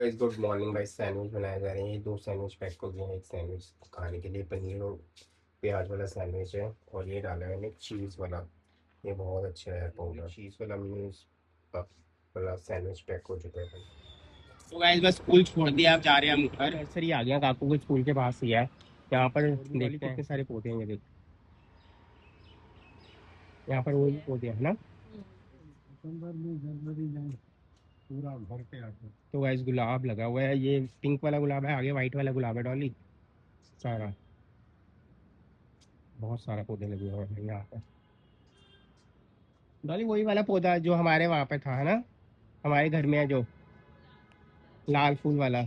Guys good morning भाई। Sandwich बनाए जा रहे हैं। ये दो सैंडविच पैक हो गए हैं एक सैंडविच खाने के लिए। पनीर और प्याज वाला सैंडविच है और ये डाला है मैंने चीज़ वाला। ये बहुत अच्छा है पाउडर चीज़ वाला। मैंने वाला सैंडविच पैक हो चुका है भाई। तो गाइस बस स्कूल छोड़ दिया, अब जा रहे हैं हम घर। नर्सरी आ गया, काकू के स्कूल के पास ही है। यहाँ पर देखते हैं कितने सारे पौधे हैं। ये देख, यहाँ पर वो भी पौधे हैं ना। दिसंबर में जनवरी में पूरा भर के आते हैं। तो गाइस गुलाब लगा हुआ है। ये पिंक वाला गुलाब है, आगे व्हाइट वाला गुलाब है डॉली। सारा बहुत सारा पौधे लगे हुए हैं यहाँ पे। डॉली वही वाला पौधा जो हमारे वहाँ पे था, है ना, हमारे घर में है जो लाल फूल वाला।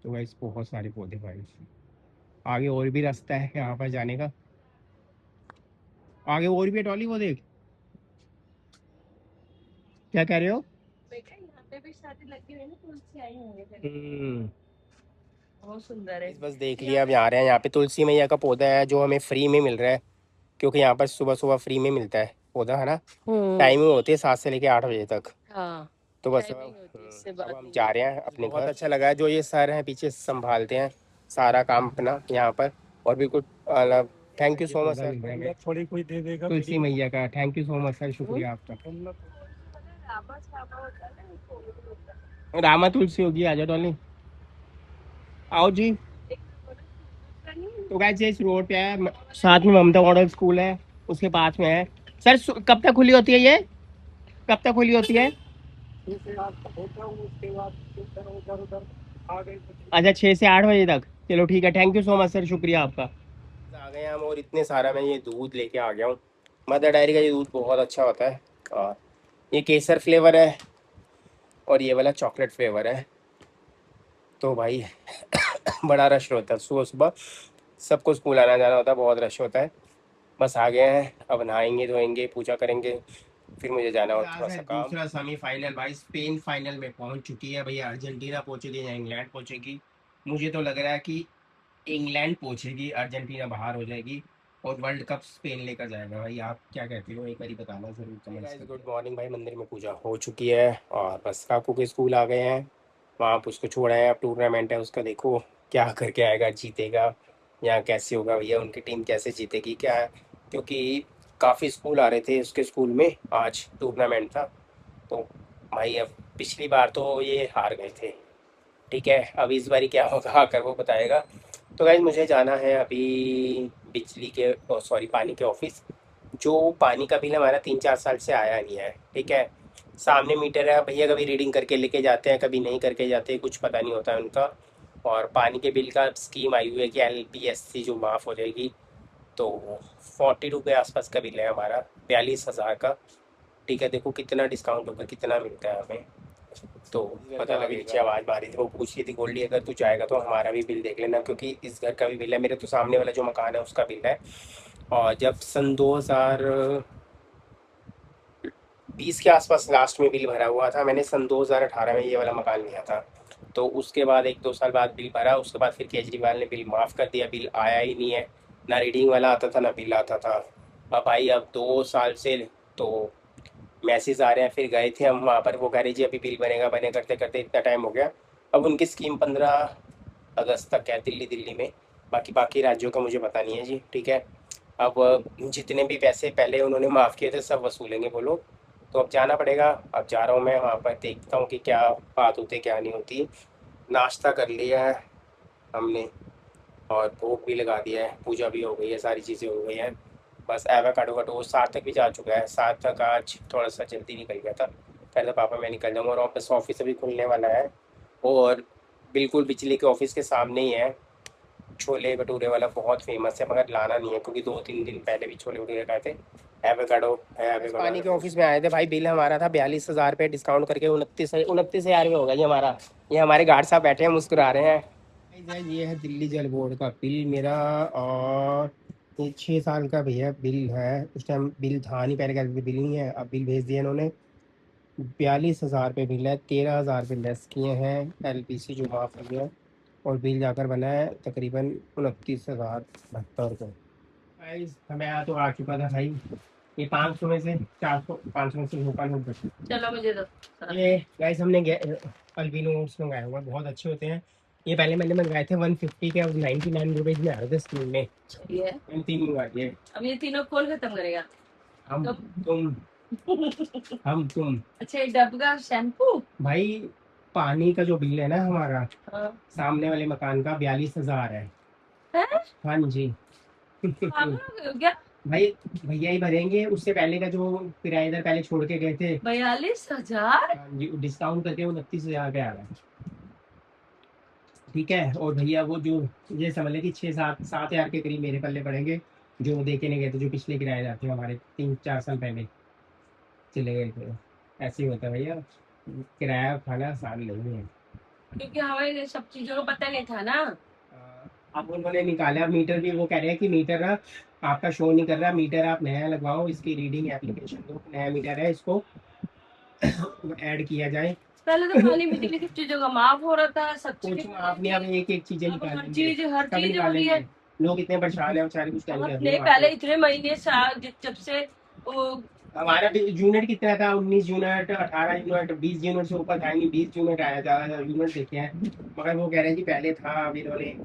तो गाइस बहुत सारे पौधे भाई। आगे और भी रास्ता है यहाँ पर जाने का। आगे और भी है डॉली, वो देख। क्या कह रहे हो? बेटा यहाँ पे भी शादी लगी हुई है ना, तुलसी आई होंगे। बहुत सुंदर है। बस देख लिया, अब यहाँ आ रहे हैं। यहाँ पे तुलसी मैया का पौधा है जो हमें फ्री में मिल रहा है, क्योंकि यहाँ पर सुबह सुबह फ्री में मिलता है पौधा, है ना। टाइमिंग होती है 7 से लेके 8 बजे तक। हाँ, तो बस अब हम जा रहे हैं अपने घर। बहुत अच्छा लगा है जो ये सर हैं पीछे संभालते हैं सारा काम अपना यहाँ पर। और भी कुछ मतलब thank you so much sir. थोड़ी कोई दे देगा तुलसी मैया का। Thank you so much sir, शुक्रिया आपका। रामा तुलसी होगी, आ जाओ डॉली, आओ जी। तो गाइस इस रोड पे है, साथ में ममता मॉडल स्कूल है, उसके पास में है। सर कब तक खुली होती है ये? कब तक खुली होती है? अच्छा, 6 से 8 बजे तक। चलो ठीक है, thank you so much sir, शुक्रिया आपका। आ गए हम और इतने सारा मैं ये दूध लेके आ गया हूँ। मदर डायरी का ये दूध बहुत अच्छा होता है। और ये केसर फ्लेवर है और ये वाला चॉकलेट फ्लेवर है। तो भाई बड़ा रश होता है सुबह सुबह, सबको स्कूल आना जाना होता है, बहुत रश होता है। बस आ गए हैं, अब नहाएंगे धोएंगे पूजा करेंगे, फिर मुझे जाना और थोड़ा सा काम। दूसरा सेमीफाइनल भाई, स्पेन फाइनल में पहुंच चुकी है भैया। अर्जेंटीना पहुंचेगी या इंग्लैंड पहुंचेगी? मुझे तो लग रहा है कि इंग्लैंड पहुंचेगी, अर्जेंटीना बाहर हो जाएगी और वर्ल्ड कप स्पेन लेकर जाएगा। भाई आप क्या कहते हो, एक बार बताना जरूर कमेंट्स। गुड मॉर्निंग भाई, मंदिर में पूजा हो चुकी है और बस काकू के स्कूल आ गए हैं। वहाँ पर उसको छोड़ा है, अब टूर्नामेंट है उसका, देखो क्या करके आएगा, जीतेगा या कैसे होगा भैया, उनकी टीम कैसे जीतेगी क्या है। क्योंकि काफ़ी स्कूल आ रहे थे उसके स्कूल में, आज टूर्नामेंट था। तो भाई अब पिछली बार तो ये हार गए थे, ठीक है, अब इस बारी क्या होगा आकर वो बताएगा। तो गाइज मुझे जाना है अभी बिजली के, सॉरी पानी के ऑफिस। जो पानी का बिल हमारा 3-4 साल से आया नहीं है, ठीक है। सामने मीटर है भैया, कभी रीडिंग करके लेके जाते हैं, कभी नहीं करके जाते, कुछ पता नहीं होता है उनका। और पानी के बिल का स्कीम आई हुई है कि LPSC जो माफ़ हो जाएगी। तो 42 के आसपास का बिल है हमारा, 42,000 का। ठीक है, देखो कितना डिस्काउंट होगा, कितना मिलता है हमें। तो पता लगे, नीचे आवाज़ मारी थी, वो पूछ रही थी गोल्डी अगर तू जाएगा तो हमारा भी बिल देख लेना, क्योंकि इस घर का भी बिल है, मेरे तो सामने वाला जो मकान है उसका बिल है। और जब सन 2020 के आसपास लास्ट में बिल भरा हुआ था मैंने, सन 2018 में ये वाला मकान लिया था। तो उसके बाद 1-2 साल बाद बिल भरा, उसके बाद फिर केजरीवाल ने बिल माफ़ कर दिया, बिल आया ही नहीं है। ना रीडिंग वाला आता था ना बिल आता था। अब भाई अब 2 साल से तो मैसेज आ रहे हैं। फिर गए थे हम वहाँ पर, वो कह रहे जी अभी बिल बनेगा, बने करते करते इतना टाइम हो गया। अब उनकी स्कीम 15 अगस्त तक है दिल्ली दिल्ली में, बाकी बाकी राज्यों का मुझे पता नहीं है जी, ठीक है। अब जितने भी पैसे पहले उन्होंने माफ़ किए थे सब वसूलेंगे वो लोग। तो अब जाना पड़ेगा, अब जा रहा हूँ मैं वहाँ पर, देखता हूँ कि क्या बात होती क्या नहीं होती। नाश्ता कर लिया है हमने और भोग भी लगा दिया है, पूजा भी हो गई है, सारी चीज़ें हो गई हैं। बस एवोकाडो का टोस्ट सार्थक भी जा चुका है। सार्थक आज थोड़ा सा जल्दी निकल गया था, कह रहा था पापा मैं निकल जाऊँगा, और ऑफिस ऑफिस अभी खुलने वाला है। और बिल्कुल बिजली के ऑफिस के सामने ही है। छोले भटूरे वाला बहुत फेमस है, मगर लाना नहीं है क्योंकि 2-3 दिन पहले भी छोले भटूरे खाए थे। एवोकाडो है, एवोकाडो पानी के ऑफिस में आए थे भाई। बिल हमारा था 42,000 रुपये, डिस्काउंट करके 29,000 में होगा ये हमारा। ये हमारे गार्ड साहब बैठे हैं मुस्कुरा रहे हैं। ये है दिल्ली जल बोर्ड का बिल मेरा। और ये 6 साल का भैया बिल है। उस टाइम बिल था नहीं, पहले कहते थे बिल नहीं है, अब बिल भेज दिया इन्होंने। 42,000 रुपये बिल है, 13,000 रुपये लेस किए हैं LPC जो माफ़ हो गया। और बिल जाकर बना है तकरीबन 29,072 रुपये। भाई मैं तो आ चुका था भाई, ये 500 में से 400, 500 में से लोकल नोट बचे। चलो मुझे दो। ये गाइस हमने अल्बिनो नोट्स मंगाए हुए हैं, बहुत अच्छे होते हैं। ये पहले मैंने मंगाए थे 150 के, अब 99 रुपीज में आ रहे थे स्कूल में। सही है। मैंने 3 मंगा दिए। अब ये तीनों कौन खत्म करेगा? हम तो तुम हम तुम अच्छा, ये डब का शैम्पू। भाई पानी का जो बिल है ना हमारा हाँ। सामने वाले मकान का 42,000 है। है? हाँ जी। पागल हो गए हो क्या? भाई भैया ही भरेंगे, उससे पहले का जो किराएदार पहले छोड़ के गए थे। 42,000? हाँ जी, डिस्काउंट करके 29,000 पे आ रहा है। ठीक है, और भैया वो जो ये समझ ले कि 6-7 7 हज़ार के करीब मेरे पल्ले पड़ेंगे, जो देखे नहीं गए थे, जो पिछले किराएदार थे हमारे 3-4 साल पहले चले गए थे। ऐसे ही होता है भैया, किराया खाना आसान नहीं है। क्योंकि हमें सब चीजों का पता नहीं था ना। अब उन्होंने निकाला मीटर भी, वो कह रहे हैं कि मीटर ना आपका शो नहीं कर रहा, मीटर आप नया लगवाओ, इसकी रीडिंग एप्लीकेशन दो, नया मीटर है, इसको ऐड किया जाए। पहले तो पानी बिजली की चीजों का माफ हो रहा था, सब चीजें कुछ हो रही आपने अब थी। एक एक चीजें अब निकालेंगे, हर सब चीज हो रही निकालेंगे। है। लोग इतने परेशान है बेचारे, कुछ कहने का हमने नहीं पहले बात। इतने महीने साल जब से वो हमारा यूनिट कितना था, 19 यूनिट, 18 यूनिट, 20 यूनिट से ऊपर था नहीं, 20 यूनिट आया, ज्यादा यूनिट देखे हैं। मगर वो कह रहे हैं कि पहले था, अब इन्होंने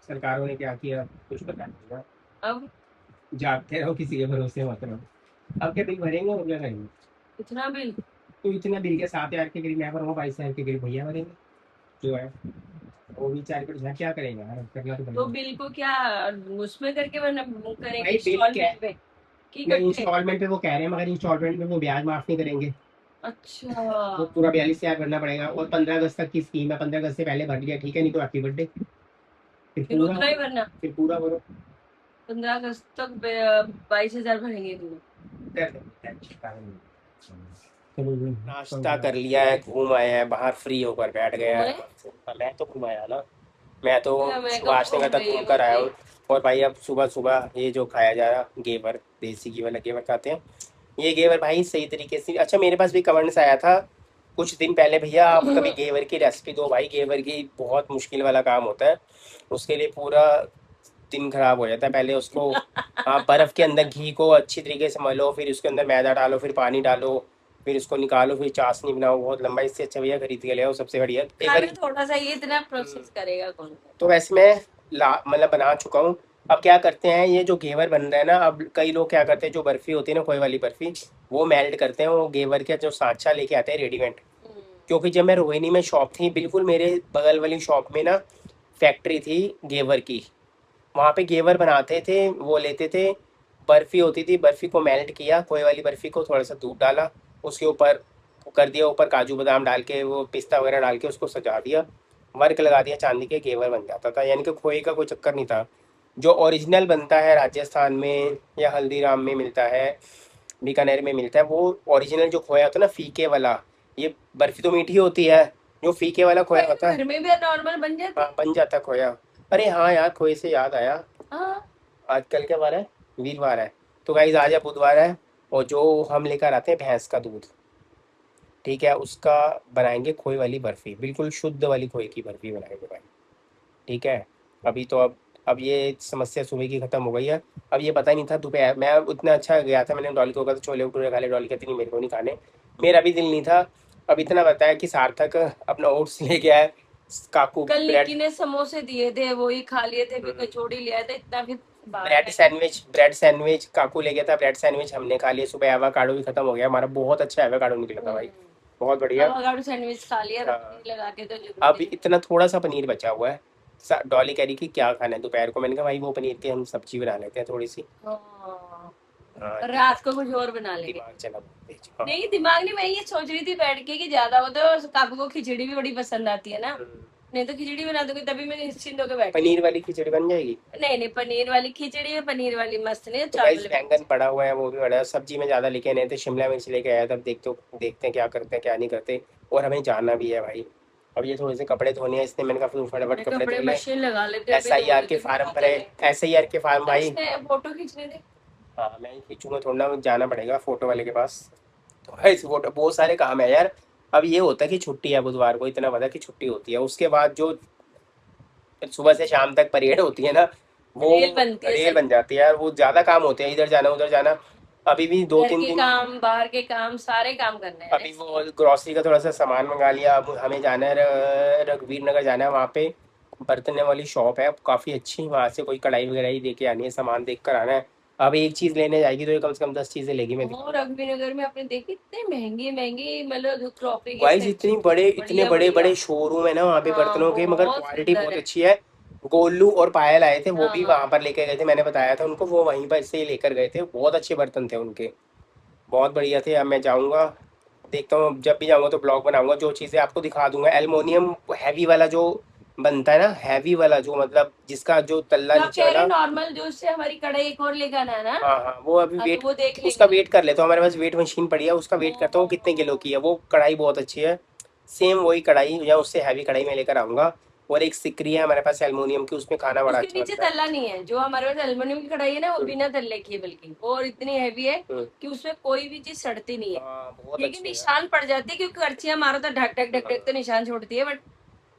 सरकारों ने क्या किया कुछ पता नहीं। अब जागते रहो, किसी के भरोसे मत रहो। अब क्या बिल भरेंगे और क्या करेंगे? इतना बिल। तो इतना बिल के 7 हज़ार के करीब मैं भरूंगा, 22 हज़ार के करीब भैया भरेंगे जो है। वो भी 4 क्या करेंगे यार, करना तो तो पड़ेगा। बिल को क्या उसमें करके करेंगे भाई बिल क्या इंस्टॉलमेंट है, पे कि नहीं इकट्ठे? इंस्टॉलमेंट पे वो कह रहे हैं, मगर इंस्टॉलमेंट में वो ब्याज माफ नहीं करेंगे। अच्छा, वो पूरा 42 हज़ार भरना पड़ेगा, और 15 अगस्त तक की स्कीम है, 15 अगस्त से पहले भर लिया ठीक है, नहीं तो हैप्पी बर्थडे। फिर फिर पूरा उतना ही भरना। फिर पूरा भरो। 15 अगस्त तक 22,000 भरेंगे तुम? कर देंगे, टेंशन नहीं। चलो जी, नाश्ता कर लिया है, घूम आए हैं बाहर, फ्री होकर बैठ गए घूमे? हैं। मैं तो घूम आया ना, मैं तो मैं कब सुभाष नगर घूम तक रही घूम हूँ कर आया भाई? हूँ। और भाई अब सुबह सुबह ये जो खाया जा रहा घेवर, देसी घी वाला घेवर खाते हैं। ये घेवर भाई सही तरीके से, अच्छा मेरे पास भी कमेंट्स आया था कुछ दिन पहले, भैया आप कभी घेवर की रेसिपी दो भाई, घेवर की बहुत मुश्किल वाला काम होता है, उसके लिए पूरा दिन खराब हो जाता है। पहले उसको आप बर्फ़ के अंदर घी को अच्छी तरीके से मलो, फिर उसके अंदर मैदा डालो, फिर पानी डालो, फिर उसको निकालो, फिर चाशनी बनाओ, बहुत लंबा। इससे अच्छा भैया खरीद के ले आओ, सबसे बढ़िया एक बार। खाना थोड़ा सा, ये इतना प्रोसेस करेगा कौन? तो वैसे मैं ला मतलब बना चुका हूँ। अब क्या करते हैं, ये जो घेवर बन रहा है ना, अब कई लोग क्या करते हैं, जो बर्फ़ी होती है ना, खोए वाली बर्फ़ी, वो मेल्ट करते हैं, वो घेवर का जो सांचा लेके आते हैं रेडीमेड। क्योंकि जब मैं रोहिणी में शॉप थी, बिल्कुल मेरे बगल वाली शॉप में ना फैक्ट्री थी घेवर की, वहाँ पे घेवर बनाते थे, वो लेते थे, बर्फ़ी होती थी, बर्फ़ी को मेल्ट किया, खोए वाली बर्फ़ी को, थोड़ा सा दूध डाला, उसके ऊपर कर दिया, ऊपर काजू बादाम डाल के, वो पिस्ता वगैरह डाल के उसको सजा दिया, वर्क लगा दिया, चांदी के घेवर बन जाता था। यानी कि खोए का कोई चक्कर नहीं था। जो ओरिजिनल बनता है राजस्थान में या हल्दीराम में मिलता है, बीकानेर में मिलता है, वो ओरिजिनल जो खोया होता है ना फीके वाला, ये बर्फ़ी तो मीठी होती है, जो फीके वाला खोया होता है। घर में भी नॉर्मल बन जाती? हाँ बन जाता है खोया। अरे हाँ यार, खोए से याद आया, हाँ। आज कल क्या वार है, वीरवार है, तो गाइज आज है बुधवार है, और जो हम लेकर आते हैं भैंस का दूध, ठीक है, उसका बनाएंगे खोए वाली बर्फ़ी, बिल्कुल शुद्ध वाली खोए की बर्फ़ी बनाएंगे भाई। ठीक है, अभी तो अब ये समस्या सुबह की ख़त्म हो गई है। अब ये पता ही नहीं था दोपहर, मैं उतना अच्छा गया था, मैंने डॉली को कहा था छोले भटूरे खा ले, डॉली कहती नहीं मेरे को नहीं खाने, मेरा भी दिल नहीं था। अब इतना बताया कि सार्थक अपना ओट्स ले गया है, काकू कल ब्रेड, निक्की ने समोसे दिए थे, वो ही खा लिए थे, फिर कचौड़ी लिया था इतना, फिर ब्रेड सैंडविच काकू ले गया था, ब्रेड सैंडविच हमने खा लिया, सुबह एवोकाडो भी खत्म हो गया हमारा, बहुत अच्छा एवोकाडो निकला था भाई, बहुत बढ़िया। अवाकाडो सैंडविच खा लिया तो हाँ, पनीर लगा के तो अब जरूर। इतना थोड़ा सा पनीर बचा हुआ है। डॉली कह रही कि क्या खाना है दोपहर को, मैंने कहा भाई वो पनीर की हम सब्जी बना लेते हैं थोड़ी सी। हाँ, हाँ, रात को कुछ और बना लेंगे। दिमाग चला बहुत तेज। हाँ। नहीं, दिमाग नहीं, मैं ये सोच रही थी बैठ के कि ज्यादा हो तो काकू को खिचड़ी भी बड़ी पसंद आती है ना, नहीं तो खिचड़ी बना दूंगी, तभी मैं निश्चिंत होकर बैठी। पनीर वाली खिचड़ी बन जाएगी। नहीं नहीं, पनीर वाली खिचड़ी है, पनीर वाली मस्त, नहीं तो गाइस चावल में। बैंगन पड़ा हुआ है, वो भी बड़ा है, सब्जी में ज़्यादा लेके नहीं थे, शिमला मिर्च लेके आया था, देखते हैं क्या करते हैं क्या नहीं करते, और हमें जाना भी है भाई। अब ये थोड़े से कपड़े धोने हैं, इसलिए मैंने कहा फटाफट मैं कपड़े कपड़े धो ले। मशीन लगा लेते, अभी एस आई धो आर के लेते, फिर फार्म धोते भरे, रहे। SIR के फार्म भाई। इसने फोटो खींचने थे। हाँ मैं ही खींचूंगा, थोड़ा ना जाना पड़ेगा फोटो वाले के पास। तो भाई फोटो बहुत सारे काम है यार। अब ये होता है कि छुट्टी है बुधवार को, इतना पता कि छुट्टी होती है, उसके बाद जो सुबह से शाम तक परेड होती है ना, वो रेल बनती है रेल सही। बन जाती है यार, वो ज़्यादा काम होते हैं, इधर जाना उधर जाना। अभी भी दो घर तीन के दिन काम, बाहर के काम, सारे काम करने हैं अभी अरे। वो ग्रोसरी का थोड़ा सा सामान मंगा लिया। अब हमें जाना है रघुवीर नगर जाना है, वहाँ पे बर्तन वाली शॉप है काफ़ी अच्छी, वहाँ से कोई कढ़ाई वगैरह ही लेके आनी है, सामान देख कर आना है। अब एक चीज़ लेने जाएगी तो ये कम से कम 10 चीज़ें लेगी, मैं और दिखाऊंगा। रघुवीर नगर में आपने देखी इतने महंगे महंगे, मतलब क्रॉकरी के गाइस सेट, इतने बढ़िया बड़े बढ़िया। बड़े शोरूम है ना वहाँ पे हाँ बर्तनों के, मगर बहुत क्वालिटी सुंदर बहुत है। अच्छी है। गोलू और पायल आए थे, वो हाँ भी हाँ। वहाँ पर लेके गए थे, मैंने बताया था उनको, वो वहीं पर से ही लेकर गए थे, बहुत अच्छे बर्तन थे उनके, बहुत बढ़िया थे। अब मैं जाऊँगा, देखता हूँ, जब भी जाऊँगा तो ब्लॉग बनाऊंगा, जो चीज़ें आपको दिखा दूंगा। एल्युमिनियम हैवी वाला जो बनता है ना, हैवी वाला जो मतलब जिसका जो तल्ला जो आप नीचे कह रहे वाला। हो नॉर्मल, जो उससे हमारी कढ़ाई एक और लेकर आना है ना। हाँ हाँ, वो अभी हाँ तो वेट, वो देख उसका लेंगे। वेट कर लेता हूँ, हमारे पास वेट मशीन पड़ी है, उसका वेट करता हूँ कितने किलो की है वो कढ़ाई, बहुत अच्छी है। सेम वही कढ़ाई या उससे हैवी कढ़ाई मैं लेकर आऊँगा। और एक सिकरी है हमारे पास एल्युमिनियम की, उसमें खाना बड़ा उसके अच्छा नीचे बनता है। तल्ला नहीं है, जो हमारे पास एल्युमिनियम की कढ़ाई है ना, वो हम्म, बिना तल्ले की है, बल्कि वो और इतनी हैवी है हम्म, कि उसमें कोई भी चीज सड़ती नहीं है। हाँ बहुत ठीक है, अच्छी है यार। निशान पड़ जाती है क्योंकि करछियां मारो तो ढक ढक ढक ढक तो हाँ। निशान छोड़ती है, बट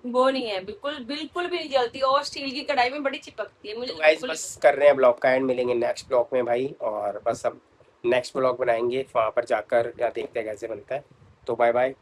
वो नहीं है, बिल्कुल बिल्कुल भी नहीं जलती, और स्टील की कढ़ाई में बड़ी चिपकती है, मुझे तो तो गाइज बिल्कुल नहीं बस पसंद। कर रहे हैं ब्लॉग का एंड, मिलेंगे नेक्स्ट ब्लॉग में भाई, और बस अब नेक्स्ट ब्लॉग बनाएंगे वहाँ पर जाकर, या देखते हैं कैसे बनता है। तो बाय बाय।